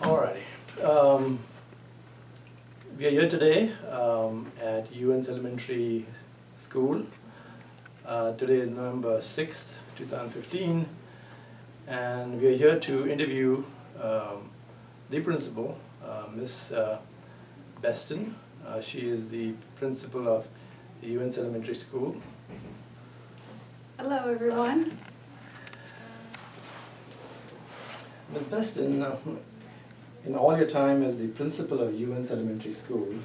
Alrighty. Um, we are here today at Youens Elementary School. Today is November 6th, 2015, and we are here to interview the principal, Miss Beston. She is the principal of Youens Elementary School. Hello, everyone. Ms. Beston, in all your time as the principal of Youens Elementary School,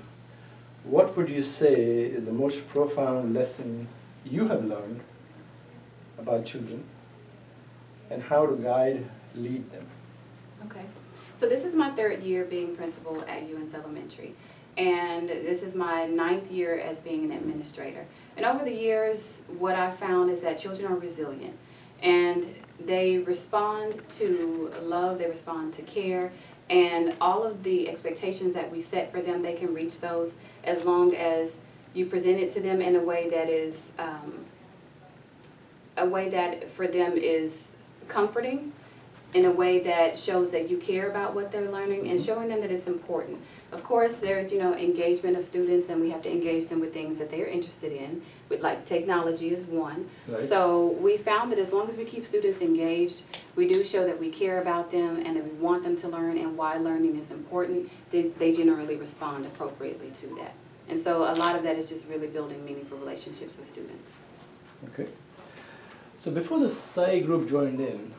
what would you say is the most profound lesson you have learned about children and how to guide, lead them? Okay. So this is my third year being principal at Youens Elementary, and this is my 9th year as being an administrator. And over the years, what I've found is that children are resilient, and they respond to love, they respond to care, and all of the expectations that we set for them, they can reach those as long as you present it to them in a way that is, a way that for them is comforting, in a way that shows that you care about what they're learning and showing them that it's important. Of course, there's, engagement of students, and we have to engage them with things that they're interested in, with like technology is one. Right. So we found that as long as we keep students engaged, we do show that we care about them and that we want them to learn and why learning is important, they generally respond appropriately to that. And so a lot of that is just really building meaningful relationships with students. Okay. So before the Sai group joined in,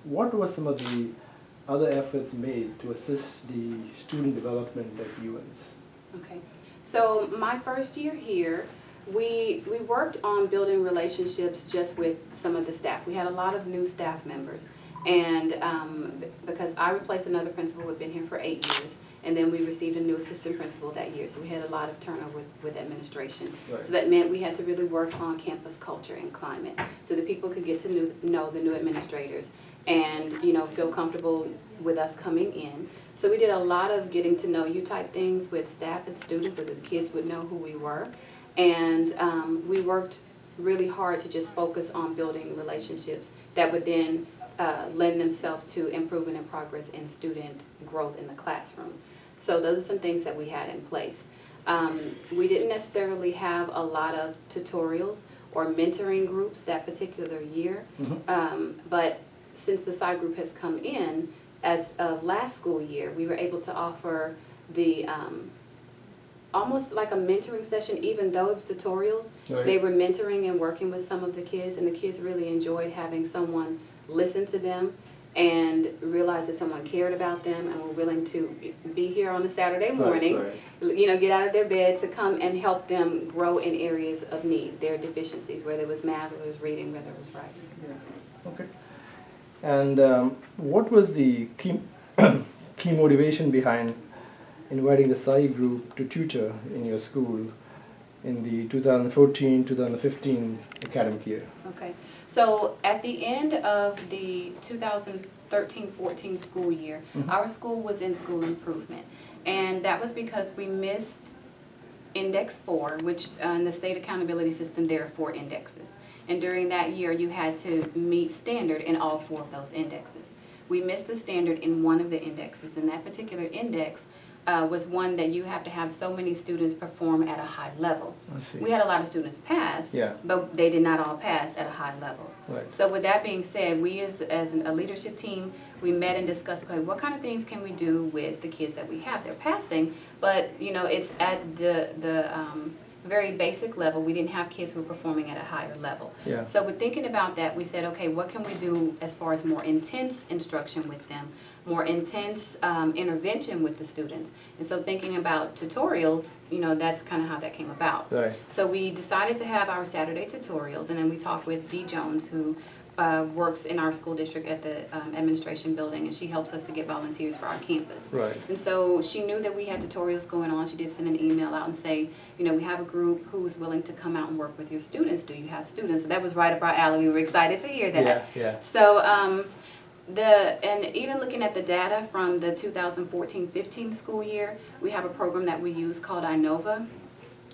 what were some of the other efforts made to assist the student development at Youens? Okay, so my first year here, we worked on building relationships just with some of the staff. We had a lot of new staff members, and because I replaced another principal who had been here for 8 years, and then we received a new assistant principal that year, so we had a lot of turnover with administration. Right. So that meant we had to really work on campus culture and climate, so that people could get to know the new administrators and feel comfortable with us coming in. So we did a lot of getting to know you type things with staff and students so that the kids would know who we were. And we worked really hard to just focus on building relationships that would then lend themselves to improvement and progress in student growth in the classroom. So those are some things that we had in place. We didn't necessarily have a lot of tutorials or mentoring groups that particular year, but since the Sai group has come in, as of last school year, we were able to offer the almost like a mentoring session, even though it was tutorials. Right. They were mentoring and working with some of the kids, and the kids really enjoyed having someone listen to them and realize that someone cared about them and were willing to be here on a Saturday morning, Right. Get out of their bed to come and help them grow in areas of need, their deficiencies, whether it was math, whether it was reading, whether it was writing. Yeah. Okay. And what was the key, key motivation behind inviting the Sai group to tutor in your school in the 2014-2015 academic year? Okay, so at the end of the 2013-14 school year, our school was in school improvement. And that was because we missed Index 4, which in the state accountability system, there are 4 indexes. And during that year, you had to meet standard in all 4 of those indexes. We missed the standard in one of the indexes, and that particular index was one that you have to have so many students perform at a high level. I see. We had a lot of students pass, Yeah. but they did not all pass at a high level. Right. So with that being said, we as a leadership team, we met and discussed, okay, what kind of things can we do with the kids that we have? They're passing, but it's at the very basic level. We didn't have kids who were performing at a higher level. Yeah. So with thinking about that, we said, okay, what can we do as far as more intense instruction with them, more intense intervention with the students? And so thinking about tutorials, that's kind of how that came about. Right. So we decided to have our Saturday tutorials, and then we talked with Dee Jones, who works in our school district at the administration building, and she helps us to get volunteers for our campus. Right. And so she knew that we had tutorials going on. She did send an email out and say, we have a group who's willing to come out and work with your students. Do you have students? So that was right up our alley. We were excited to hear that. Yeah, yeah. So and even looking at the data from the 2014-15 school year, we have a program that we use called INOVA.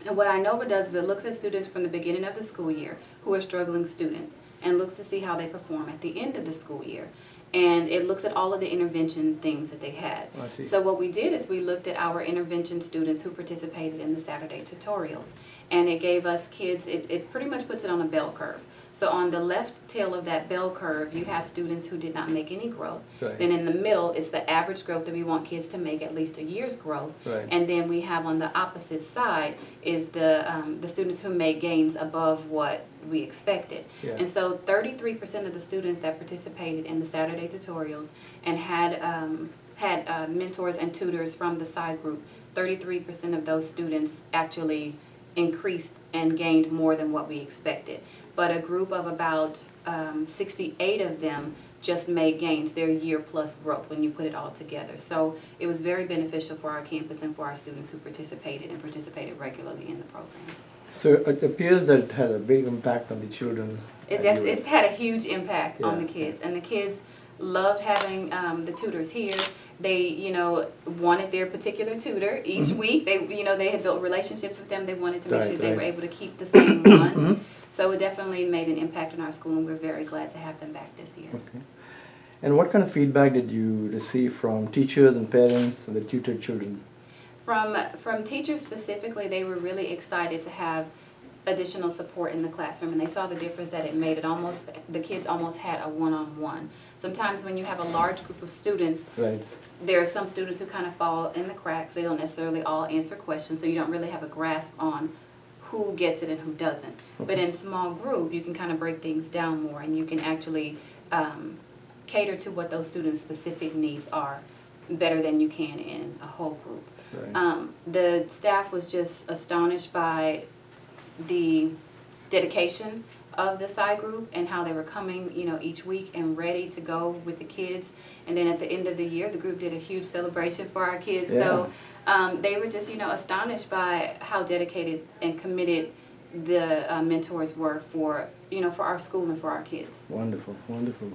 And what INOVA does is it looks at students from the beginning of the school year who are struggling students and looks to see how they perform at the end of the school year. and it looks at all of the intervention things that they had. I see. So what we did is we looked at our intervention students who participated in the Saturday tutorials, and it gave us kids, it pretty much puts it on a bell curve. So on the left tail of that bell curve, you have students who did not make any growth. Right. Then in the middle is the average growth that we want kids to make at least a year's growth. Right. And then we have on the opposite side is the students who made gains above what we expected. Yeah. And so 33% of the students that participated in the Saturday tutorials and had mentors and tutors from the side group, 33% of those students actually increased and gained more than what we expected. But a group of about 68 of them just made gains, their year plus growth when you put it all together. So it was very beneficial for our campus and for our students who participated regularly in the program. So it appears that it had a big impact on the children. It's had a huge impact on Yeah. the kids, and the kids loved having the tutors here. They, wanted their particular tutor each week. They had built relationships with them. They wanted to make sure they were able to keep the same ones. So it definitely made an impact on our school, and we're very glad to have them back this year. Okay. And what kind of feedback did you receive from teachers and parents that tutored children? From teachers specifically, they were really excited to have additional support in the classroom, and they saw the difference that it made. The kids almost had a one-on-one. Sometimes when you have a large group of students, Right. there are some students who kind of fall in the cracks. They don't necessarily all answer questions, so you don't really have a grasp on who gets it and who doesn't. But in a small group, you can kind of break things down more, and you can actually cater to what those students' specific needs are better than you can in a whole group. Right. The staff was just astonished by the dedication of the side group and how they were coming, each week and ready to go with the kids. And then at the end of the year, the group did a huge celebration for our kids. Yeah. So they were just, astonished by how dedicated and committed the mentors were for our school and for our kids. Wonderful, wonderful.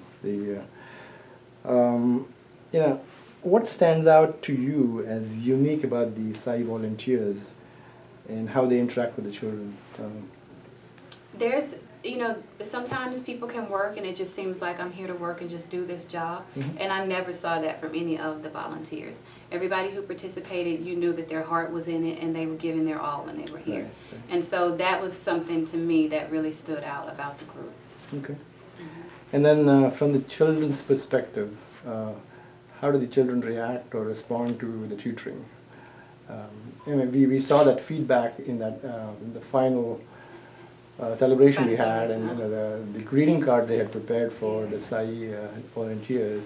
What stands out to you as unique about the SAI volunteers and how they interact with the children? There's, sometimes people can work and it just seems like I'm here to work and just do this job. And I never saw that from any of the volunteers. Everybody who participated, you knew that their heart was in it and they were giving their all when they were here. Right. And so that was something to me that really stood out about the group. Okay. And then from the children's perspective, how do the children react or respond to the tutoring? We saw that feedback in that the final celebration we had, and the greeting card they had prepared for the SAI volunteers.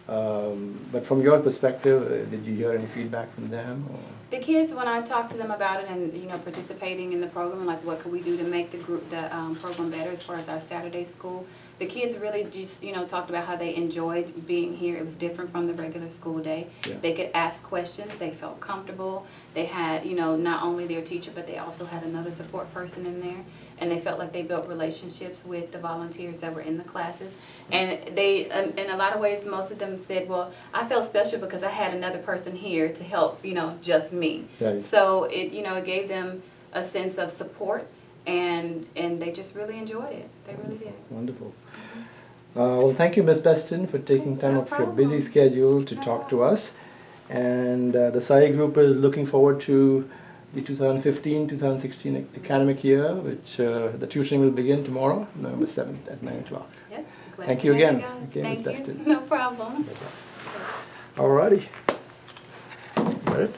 But from your perspective, did you hear any feedback from them? Or? The kids, when I talked to them about it and participating in the program, like what could we do to make the program better as far as our Saturday school, the kids really just talked about how they enjoyed being here. It was different from the regular school day. Yeah. They could ask questions. They felt comfortable. They had not only their teacher, but they also had another support person in there, and they felt like they built relationships with the volunteers that were in the classes. And they, in a lot of ways, most of them said, well, I felt special because I had another person here to help, just me. Right. So it, it gave them a sense of support, and they just really enjoyed it. They really did. Wonderful. Well, thank you, Ms. Beston, for taking time No off your busy problem. schedule to No talk to problem. us. And the SAI group is looking forward to the 2015-2016 academic year, which the tutoring will begin tomorrow, November 7th at 9 o'clock. Yep. Glad Thank to you have again. guys. Okay, Ms. Thank you. Beston. No problem. Alrighty. Got it.